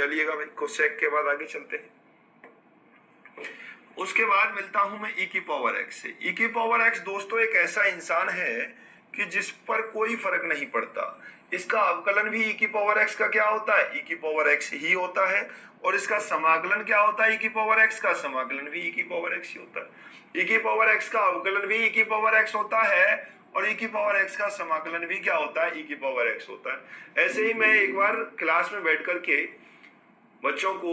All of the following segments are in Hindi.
चलिएगा भाई, कोसेक के बाद आगे चलते हैं। उसके बाद मिलता हूं मैं ई की पावर एक्स से। ई की पावर एक्स दोस्तों एक ऐसा इंसान है कि जिस पर कोई फर्क नहीं पड़ता। इसका अवकलन भी ई की पावर एक्स का क्या होता है, ई की पावर एक्स ही होता है। और इसका समाकलन क्या होता है, ई की पावर एक्स का समाकलन भी ई की पावर एक्स ही होता है। ई की पावर एक्स का अवकलन भी ई की पावर एक्स होता है और ई की पावर एक्स का समाकलन भी क्या होता है, ई की पावर एक्स होता है। ऐसे ही मैं एक बार क्लास में बैठ करके बच्चों को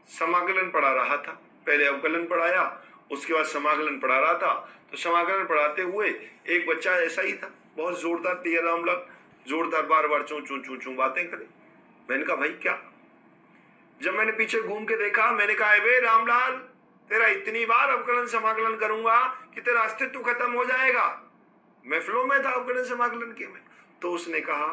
समाकलन पढ़ा रहा था। पहले अवकलन पढ़ाया, उसके बाद समाकलन पढ़ा रहा था। तो समाकलन पढ़ाते हुए एक बच्चा ऐसा ही था, बहुत जोरदार टियर राम लग, जोरदार बार बार चू चू चू चू बातें करे। मैंने कहा भाई क्या? जब मैंने पीछे घूम के देखा, मैंने कहा अबे रामलाल, तेरा इतनी बार अवकलन समाकलन करूंगा कि तेरा अस्तित्व खत्म हो जाएगा। मैं फ्लो में था अवकलन समाकलन के में। तो उसने कहा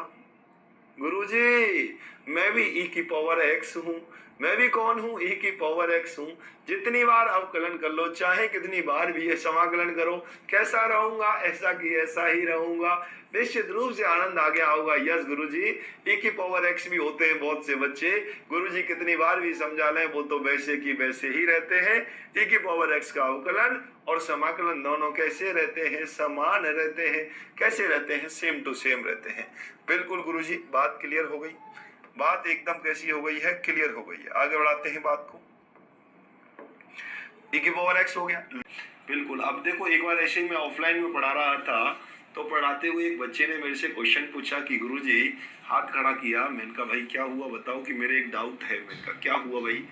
गुरुजी मैं भी ई की पावर एक्स हूं। मैं भी कौन हूं, ई की पावर एक्स हूं। जितनी बार अवकलन कर लो, चाहे कितनी बार भी ये समाकलन करो, कैसा रहूंगा, ऐसा की ऐसा ही रहूंगा। निश्चित रूप से आनंद आ गया होगा। यस गुरुजी, ई की पावर एक्स भी होते हैं बहुत से बच्चे, गुरुजी कितनी बार भी समझा लें वो तो वैसे की वैसे ही रहते हैं। ई की पावर एक्स का अवकलन और समाकलन दोनों कैसे रहते हैं, समान रहते हैं। कैसे रहते हैं, सेम टू सेम रहते हैं। बिल्कुल गुरुजी, बात क्लियर हो गई। बात एकदम कैसी हो गई है, क्लियर हो गई है। आगे बढ़ाते हैं बात को। ई की पावर एक्स हो गया बिल्कुल। अब देखो, एक बार ऐसे ही मैं ऑफलाइन में पढ़ा रहा था, तो पढ़ाते हुए एक बच्चे ने मेरे से क्वेश्चन पूछा कि गुरुजी, हाथ खड़ा किया। मैंने कहा भाई क्या हुआ बताओ, कि मेरे एक डाउट है। मैंने कहा क्या हुआ भाई?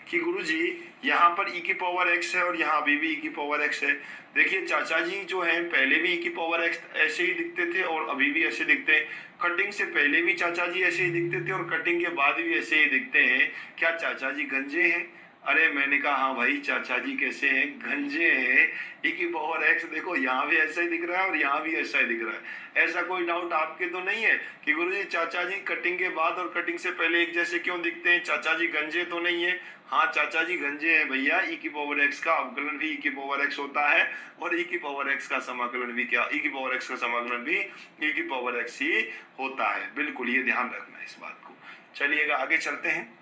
कि गुरुजी यहाँ पर ई की पावर एक्स है और यहाँ अभी भी ई की पावर एक्स है। देखिए चाचा जी जो हैं पहले भी ई की पावर एक्स ऐसे ही दिखते थे और अभी भी ऐसे दिखते हैं। कटिंग से पहले भी चाचा जी ऐसे ही दिखते थे और कटिंग के बाद भी ऐसे ही दिखते हैं। क्या चाचा जी गंजे हैं? अरे मैंने कहा हाँ भाई, चाचा जी कैसे हैं, गंजे हैं। ई की पावर एक्स देखो यहाँ भी ऐसा ही दिख रहा है और यहाँ भी ऐसा ही दिख रहा है। ऐसा कोई डाउट आपके तो नहीं है कि गुरुजी चाचा जी कटिंग के बाद और कटिंग से पहले एक जैसे क्यों दिखते हैं? चाचा जी गंजे तो नहीं है? हाँ चाचा जी गंजे हैं भैया। ई की पावर एक्स का अवकलन भी ई की पावर एक्स होता है और ई की पावर एक्स का समाकलन भी क्या, ई की पावर एक्स का समाकलन भी ई की पावर एक्स ही होता है। बिल्कुल, ये ध्यान रखना है इस बात को। चलिएगा आगे चलते हैं।